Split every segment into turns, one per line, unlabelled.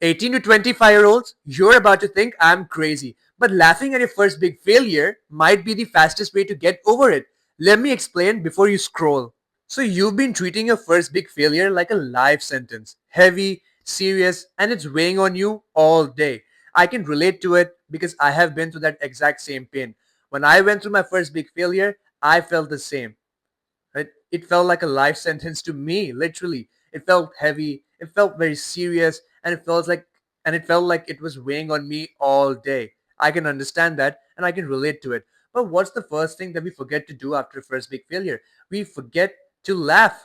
18 to 25-year-olds, you're about to think I'm crazy. But laughing at your first big failure might be the fastest way to get over it. Let me explain before you scroll. So, you've been treating your first big failure like a life sentence heavy, serious, and it's weighing on you all day. I can relate to it because I have been through that exact same pain. When I went through my first big failure, I felt the same. Right? It felt like a life sentence to me, literally. It felt heavy, it felt very serious, and it felt like it was weighing on me all day. I can understand that and I can relate to it. But what's the first thing that we forget to do after a first big failure? We forget to laugh.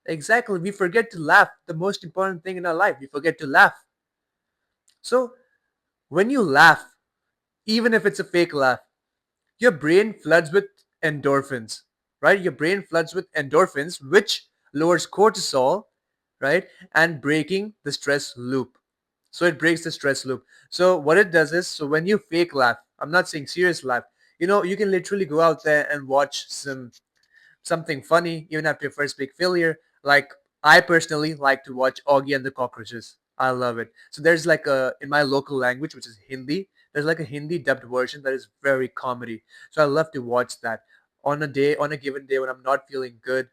Exactly, we forget to laugh. The most important thing in our life, we forget to laugh. So, when you laugh, even if it's a fake laugh, your brain floods with endorphins, right? Your brain floods with endorphins, which lowers cortisol, right? And breaking the stress loop. So it breaks the stress loop. So what it does is, so when you fake laugh, I'm not saying serious laugh, you can literally go out there and watch something funny even after your first big failure. Like I personally like to watch Augie and the Cockroaches. I love it. So there's like a in my local language, which is Hindi. There's like a Hindi dubbed version that is very comedy. So I love to watch that on a given day when I'm not feeling good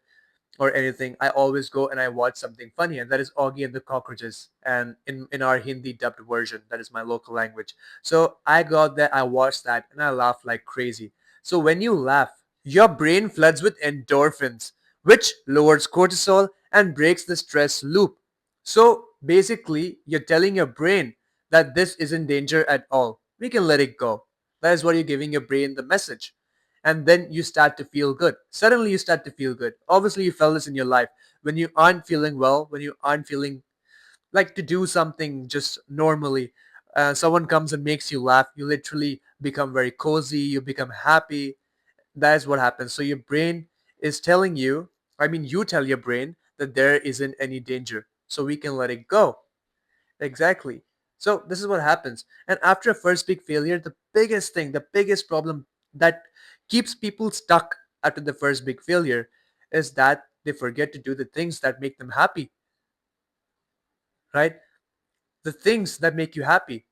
or anything. I always go and I watch something funny, and that is Augie and the Cockroaches, and in our Hindi dubbed version, that is my local language. So I got there, I watched that, and I laughed like crazy. So when you laugh, your brain floods with endorphins, which lowers cortisol and breaks the stress loop. So basically, you're telling your brain that this isn't danger at all. We can let it go. That is what you're giving your brain the message. And then you start to feel good. Suddenly, you start to feel good. Obviously, you felt this in your life. When you aren't feeling well, when you aren't feeling like to do something just normally, someone comes and makes you laugh, you literally become very cozy, you become happy. That is what happens. So your brain is telling you, I mean, you tell your brain that there isn't any danger. So we can let it go. Exactly. So this is what happens. And after a first big failure, the biggest thing, the biggest problem that keeps people stuck after the first big failure is that they forget to do the things that make them happy, right? The things that make you happy.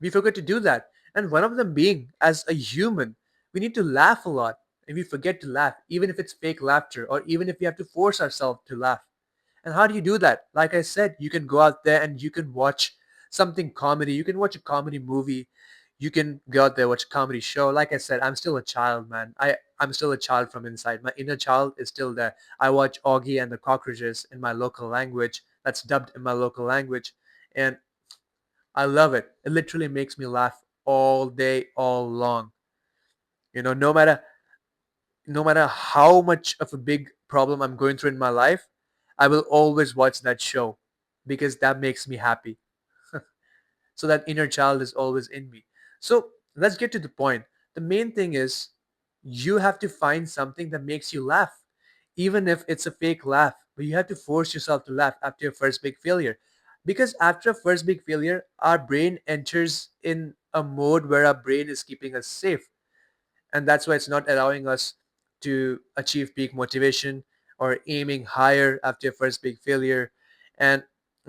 We forget to do that. And one of them being, as a human, we need to laugh a lot. And we forget to laugh, even if it's fake laughter, or even if we have to force ourselves to laugh. And how do you do that? Like I said, you can go out there and you can watch something comedy. You can watch a comedy movie. You can go out there, watch a comedy show. Like I said, I'm still a child, man. I'm still a child from inside. My inner child is still there. I watch Augie and the Cockroaches in my local language. That's dubbed in my local language. And I love it. It literally makes me laugh all day, all long. No matter how much of a big problem I'm going through in my life, I will always watch that show because that makes me happy. So that inner child is always in me. So let's get to the point. The main thing is you have to find something that makes you laugh, even if it's a fake laugh. But you have to force yourself to laugh after your first big failure. Because after a first big failure, our brain enters in a mode where our brain is keeping us safe, and that's why it's not allowing us to achieve peak motivation or aiming higher after your first big failure and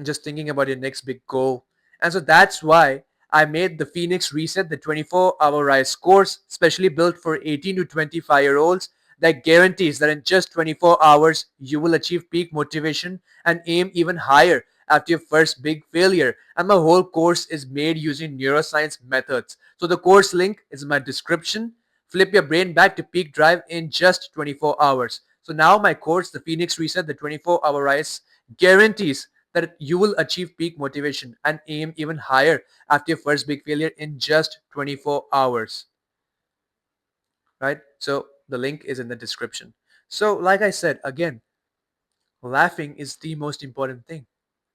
just thinking about your next big goal. And so that's why I made the Phoenix Reset, the 24-hour rise course specially built for 18 to 25-year-olds that guarantees that in just 24 hours you will achieve peak motivation and aim even higher after your first big failure. And my whole course is made using neuroscience methods. So the course link is in my description. Flip your brain back to peak drive in just 24 hours. So now my course, the Phoenix Reset, the 24-hour rise, guarantees that you will achieve peak motivation and aim even higher after your first big failure in just 24 hours. Right? So the link is in the description. So like I said, again, laughing is the most important thing.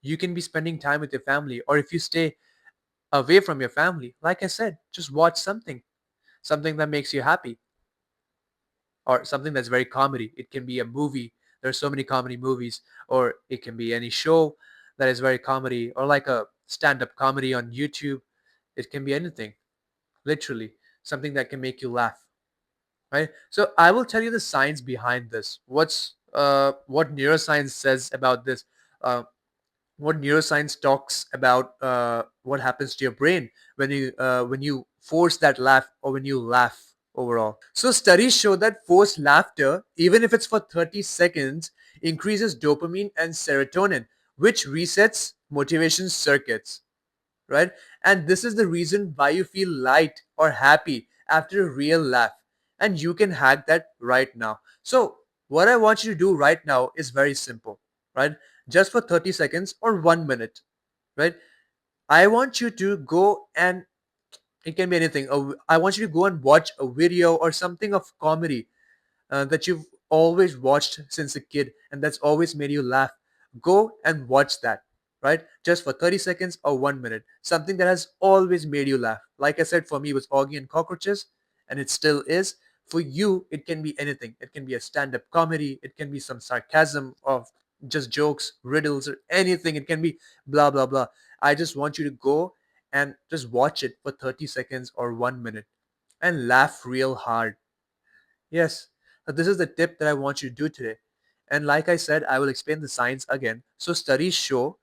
You can be spending time with your family, or if you stay away from your family, like I said, just watch something that makes you happy, or something that's very comedy. It can be a movie. There's so many comedy movies, or it can be any show that is very comedy, or like a stand-up comedy on YouTube. It can be anything, literally, something that can make you laugh, right? So I will tell you the science behind this. What neuroscience says about this. Uh, what neuroscience talks about what happens to your brain when you force that laugh or when you laugh overall. So studies show that forced laughter, even if it's for 30 seconds, increases dopamine and serotonin, which resets motivation circuits, right? And this is the reason why you feel light or happy after a real laugh. And you can hack that right now. So, what I want you to do right now is very simple, right? Just for 30 seconds or 1 minute, right? I want you to go and it can be anything. I want you to go and watch a video or something of comedy that you've always watched since a kid and that's always made you laugh. Go and watch that, right? Just for 30 seconds or 1 minute. Something that has always made you laugh. Like I said, for me, it was Augie and Cockroaches, and it still is. For you, it can be anything. It can be a stand up comedy, it can be some sarcasm of just jokes, riddles, or anything. It can be blah, blah, blah. I just want you to go and just watch it for 30 seconds or 1 minute and laugh real hard. Yes, this is the tip that I want you to do today. And like I said, I will explain the science again. So studies show,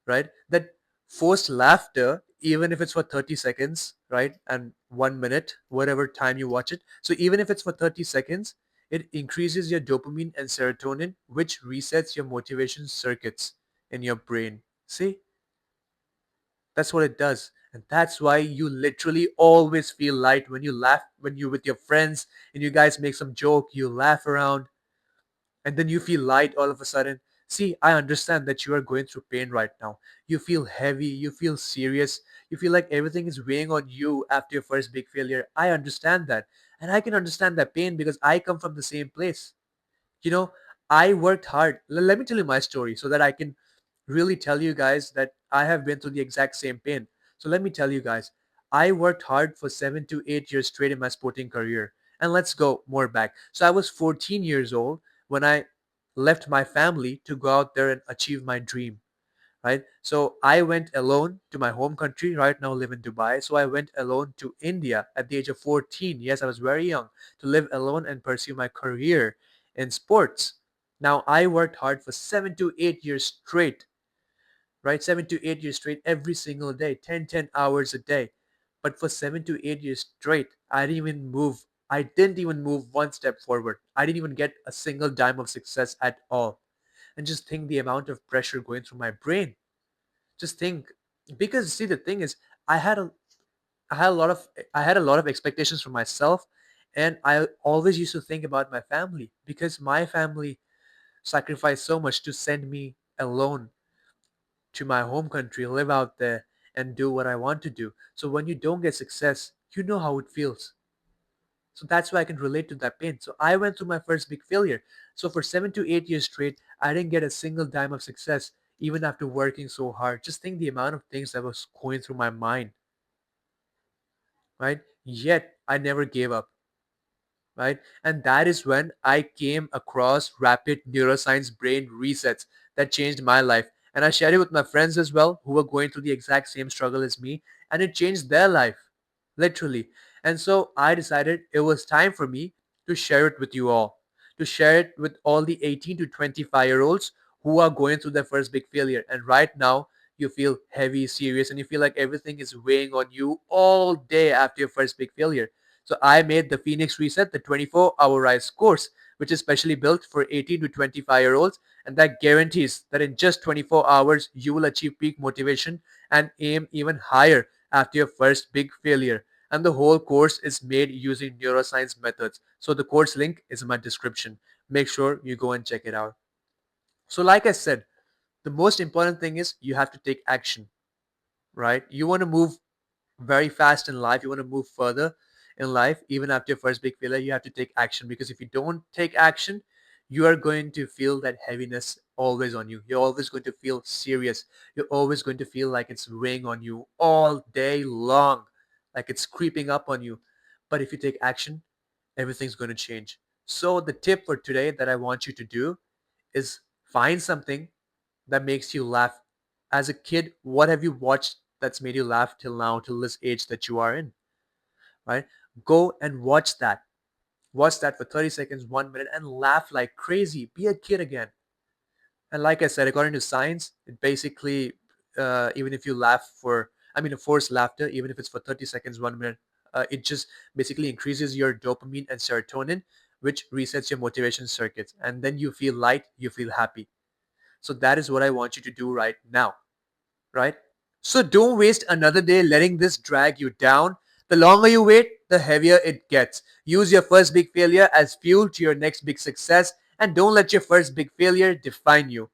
right, that forced laughter, even if it's for 30 seconds, right, and 1 minute, whatever time you watch it. So even if it's for 30 seconds, it increases your dopamine and serotonin, which resets your motivation circuits in your brain. See, that's what it does. And that's why you literally always feel light when you laugh, when you're with your friends and you guys make some joke, you laugh around, and then you feel light all of a sudden. See, I understand that you are going through pain right now. You feel heavy, you feel serious, you feel like everything is weighing on you after your first big failure. I understand that. And I can understand that pain because I come from the same place. You know, I worked hard. Let me tell you my story so that I can really tell you guys that I have been through the exact same pain. So let me tell you guys, I worked hard for 7 to 8 years straight in my sporting career. And let's go more back. So I was 14 years old when I left my family to go out there and achieve my dream, right? So I went alone to my home country. Right now, I live in Dubai. So I went alone to India at the age of 14. Yes, I was very young to live alone and pursue my career in sports. Now, I worked hard for 7 to 8 years straight, right? 7 to 8 years straight every single day, 10 hours a day. But for 7 to 8 years straight, I didn't even move. I didn't even move one step forward. I didn't even get a single dime of success at all. And just think the amount of pressure going through my brain. Just think, because see, the thing is, I had a I had a lot of expectations for myself, and I always used to think about my family because my family sacrificed so much to send me alone to my home country, live out there, and do what I want to do. So when you don't get success, you know how it feels. So that's why I can relate to that pain. So I went through my first big failure. So for 7 to 8 years straight, I didn't get a single dime of success, even after working so hard. Just think the amount of things that was going through my mind, right? Yet I never gave up, right? And that is when I came across rapid neuroscience brain resets that changed my life. And I shared it with my friends as well, who were going through the exact same struggle as me, and it changed their life, literally. And so I decided it was time for me to share it with you all, to share it with all the 18 to 25-year olds who are going through their first big failure. And right now, you feel heavy, serious, and you feel like everything is weighing on you all day after your first big failure. So I made the Phoenix Reset, the 24-hour Rise course, which is specially built for 18 to 25-year-olds, and that guarantees that in just 24 hours, you will achieve peak motivation and aim even higher after your first big failure. And the whole course is made using neuroscience methods. So the course link is in my description. Make sure you go and check it out. So like I said, the most important thing is you have to take action, right? You want to move very fast in life, you want to move further in life, even after your first big failure, you have to take action, because if you don't take action, you are going to feel that heaviness always on you. You're always going to feel serious. You're always going to feel like it's weighing on you all day long, like it's creeping up on you. But if you take action, everything's going to change. So the tip for today that I want you to do is find something that makes you laugh. As a kid, what have you watched that's made you laugh till now, till this age that you are in, right? Go and watch that. Watch that for 30 seconds, 1 minute, and laugh like crazy. Be a kid again. And like I said, according to science, it basically, even if you laugh for, I mean, a forced laughter, even if it's for 30 seconds, 1 minute, it just basically increases your dopamine and serotonin, which resets your motivation circuits. And then you feel light, you feel happy. So that is what I want you to do right now, right? So don't waste another day letting this drag you down. The longer you wait, the heavier it gets. Use your first big failure as fuel to your next big success, and don't let your first big failure define you.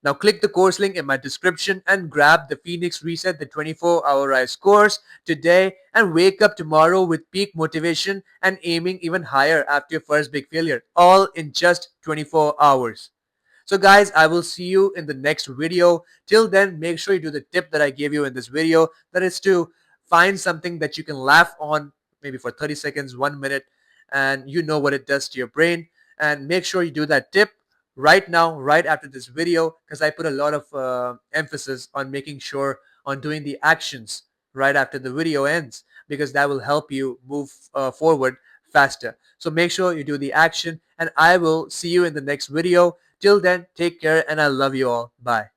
Now click the course link in my description and grab the Phoenix Reset, the 24-hour Rise course today, and wake up tomorrow with peak motivation and aiming even higher after your first big failure, all in just 24 hours. So guys, I will see you in the next video. Till then, make sure you do the tip that I gave you in this video. That is to find something that you can laugh on, maybe for 30 seconds, 1 minute, and you know what it does to your brain. And make sure you do that tip right now, right after this video, because I put a lot of emphasis on making sure on doing the actions right after the video ends, because that will help you move forward faster. So make sure you do the action, and I will see you in the next video. Till then, take care, and I love you all. Bye.